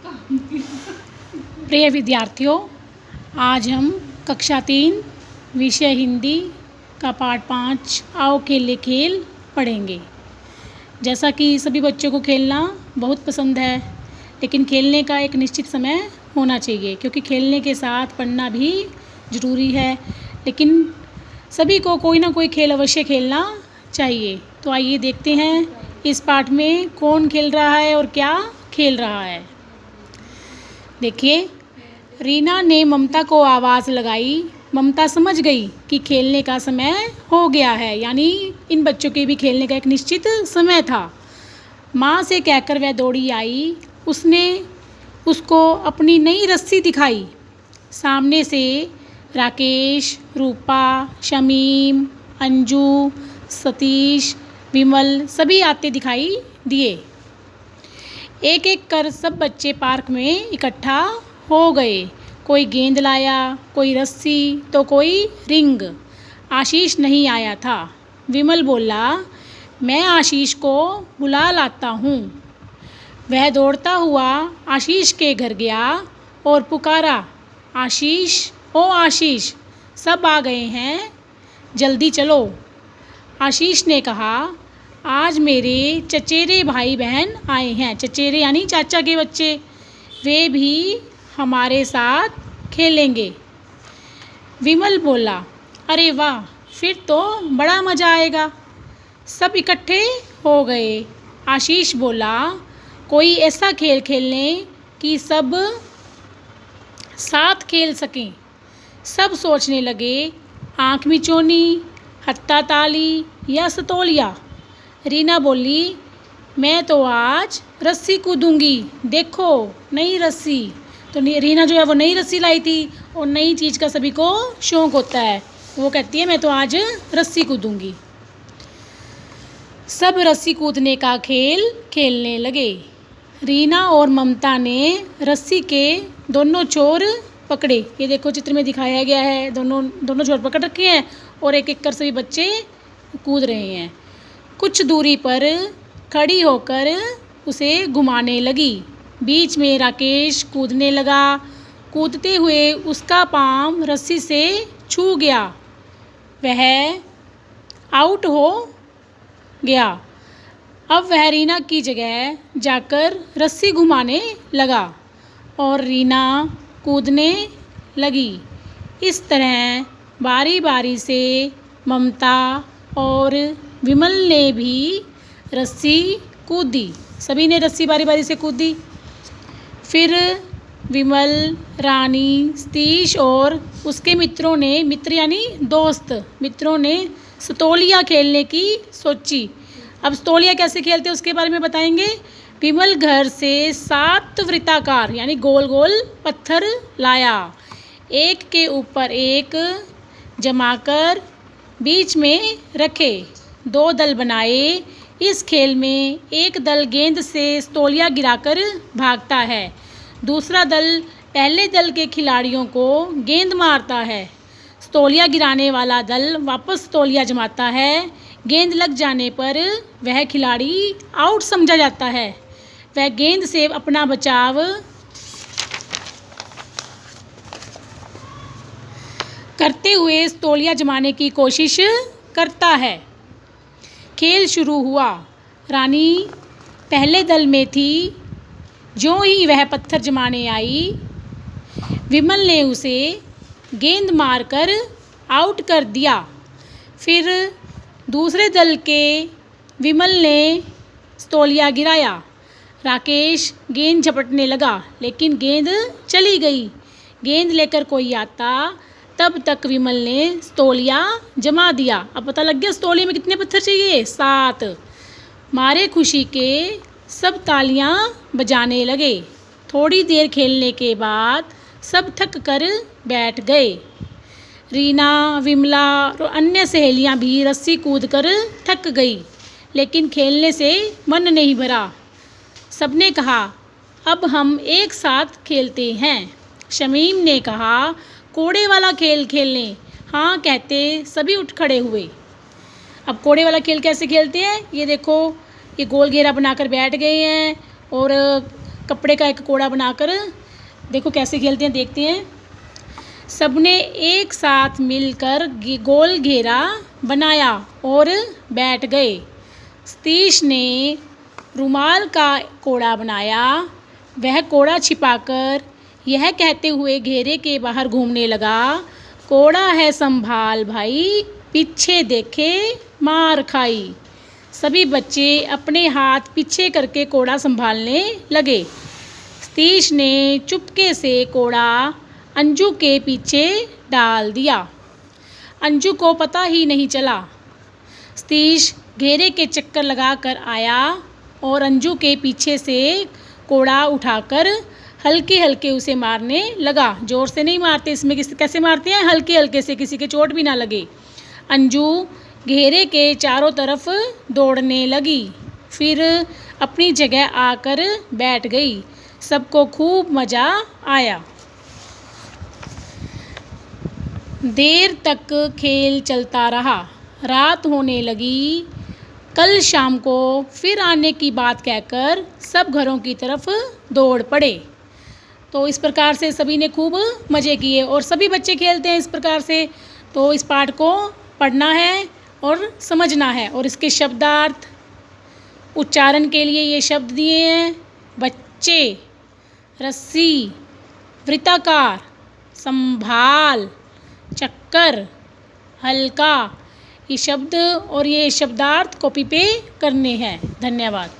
प्रिय विद्यार्थियों, आज हम कक्षा 3 विषय हिंदी का पाठ 5 आओ खेले खेल पढ़ेंगे। जैसा कि सभी बच्चों को खेलना बहुत पसंद है, लेकिन खेलने का एक निश्चित समय होना चाहिए, क्योंकि खेलने के साथ पढ़ना भी ज़रूरी है। लेकिन सभी को कोई ना कोई खेल अवश्य खेलना चाहिए। तो आइए देखते हैं इस पाठ में कौन खेल रहा है और क्या खेल रहा है। देखिए, रीना ने ममता को आवाज़ लगाई। ममता समझ गई कि खेलने का समय हो गया है, यानी इन बच्चों के भी खेलने का एक निश्चित समय था। माँ से कहकर वह दौड़ी आई। उसने उसको अपनी नई रस्सी दिखाई। सामने से राकेश, रूपा, शमीम, अंजू, सतीश, विमल सभी आते दिखाई दिए। एक एक कर सब बच्चे पार्क में इकट्ठा हो गए। कोई गेंद लाया, कोई रस्सी, तो कोई रिंग। आशीष नहीं आया था। विमल बोला, मैं आशीष को बुला लाता हूँ। वह दौड़ता हुआ आशीष के घर गया और पुकारा, आशीष, ओ आशीष, सब आ गए हैं, जल्दी चलो। आशीष ने कहा, आज मेरे चचेरे भाई बहन आए हैं। चचेरे यानी चाचा के बच्चे, वे भी हमारे साथ खेलेंगे। विमल बोला, अरे वाह, फिर तो बड़ा मज़ा आएगा। सब इकट्ठे हो गए। आशीष बोला, कोई ऐसा खेल खेल लें कि सब साथ खेल सकें। सब सोचने लगे, आँख मिचौनी, हत्था ताली या सतोलिया। रीना बोली, मैं तो आज रस्सी कूदूंगी, देखो नई रस्सी। तो रीना जो है वो नई रस्सी लाई थी, और नई चीज़ का सभी को शौक़ होता है। वो कहती है, मैं तो आज रस्सी कूदूंगी। सब रस्सी कूदने का खेल खेलने लगे। रीना और ममता ने रस्सी के दोनों छोर पकड़े। ये देखो चित्र में दिखाया गया है, दोनों छोर पकड़ रखे हैं और एक एक कर सभी बच्चे कूद रहे हैं। कुछ दूरी पर खड़ी होकर उसे घुमाने लगी। बीच में राकेश कूदने लगा। कूदते हुए उसका पाँव रस्सी से छू गया। वह आउट हो गया। अब वह रीना की जगह जाकर रस्सी घुमाने लगा और रीना कूदने लगी। इस तरह बारी बारी से ममता और विमल ने भी रस्सी कूदी। सभी ने रस्सी बारी बारी से कूदी। फिर विमल, रानी, सतीश और उसके मित्रों ने, मित्र यानी दोस्त, मित्रों ने सतोलिया खेलने की सोची। अब सतोलिया कैसे खेलते हैं उसके बारे में बताएंगे। विमल घर से 7 वृत्ताकार यानी गोल गोल पत्थर लाया। एक के ऊपर एक जमाकर बीच में रखे। 2 दल बनाए। इस खेल में एक दल गेंद से सतोलिया गिराकर भागता है। दूसरा दल पहले दल के खिलाड़ियों को गेंद मारता है। सतोलिया गिराने वाला दल वापस सतोलिया जमाता है। गेंद लग जाने पर वह खिलाड़ी आउट समझा जाता है। वह गेंद से अपना बचाव करते हुए सतोलिया जमाने की कोशिश करता है। खेल शुरू हुआ। रानी पहले दल में थी। जो ही वह पत्थर जमाने आई, विमल ने उसे गेंद मारकर आउट कर दिया। फिर दूसरे दल के विमल ने सतोलिया गिराया। राकेश गेंद झपटने लगा, लेकिन गेंद चली गई। गेंद लेकर कोई आता, तब तक विमल ने सतोलिया जमा दिया। अब पता लग गया सतोलिया में कितने पत्थर चाहिए, 7। मारे खुशी के सब तालियां बजाने लगे। थोड़ी देर खेलने के बाद सब थक कर बैठ गए। रीना, विमला और अन्य सहेलियां भी रस्सी कूदकर थक गई, लेकिन खेलने से मन नहीं भरा। सबने कहा, अब हम एक साथ खेलते हैं। शमीम ने कहा, कोड़े वाला खेल खेल लें। हाँ कहते सभी उठ खड़े हुए। अब कोड़े वाला खेल कैसे खेलते हैं, ये देखो, ये गोल घेरा बनाकर बैठ गए हैं और कपड़े का एक कोड़ा बनाकर देखो कैसे खेलते हैं, देखते हैं। सबने एक साथ मिलकर गोल घेरा बनाया और बैठ गए। सतीश ने रुमाल का कोड़ा बनाया। वह कोड़ा छिपाकर यह कहते हुए घेरे के बाहर घूमने लगा, कोड़ा है संभाल भाई, पीछे देखे मार खाई। सभी बच्चे अपने हाथ पीछे करके कोड़ा संभालने लगे। सतीश ने चुपके से कोड़ा अंजू के पीछे डाल दिया। अंजू को पता ही नहीं चला। सतीश घेरे के चक्कर लगा कर आया और अंजू के पीछे से कोड़ा उठाकर हल्के हल्के उसे मारने लगा। ज़ोर से नहीं मारते, इसमें कैसे मारते हैं, हल्के हल्के से, किसी के चोट भी ना लगे। अंजू घेरे के चारों तरफ दौड़ने लगी, फिर अपनी जगह आकर बैठ गई। सबको खूब मज़ा आया। देर तक खेल चलता रहा। रात होने लगी। कल शाम को फिर आने की बात कहकर सब घरों की तरफ दौड़ पड़े। तो इस प्रकार से सभी ने खूब मज़े किए और सभी बच्चे खेलते हैं इस प्रकार से। तो इस पाठ को पढ़ना है और समझना है और इसके शब्दार्थ उच्चारण के लिए ये शब्द दिए हैं: बच्चे, रस्सी, वृत्ताकार, संभाल, चक्कर, हल्का। ये शब्द और ये शब्दार्थ कॉपी पे करने हैं। धन्यवाद।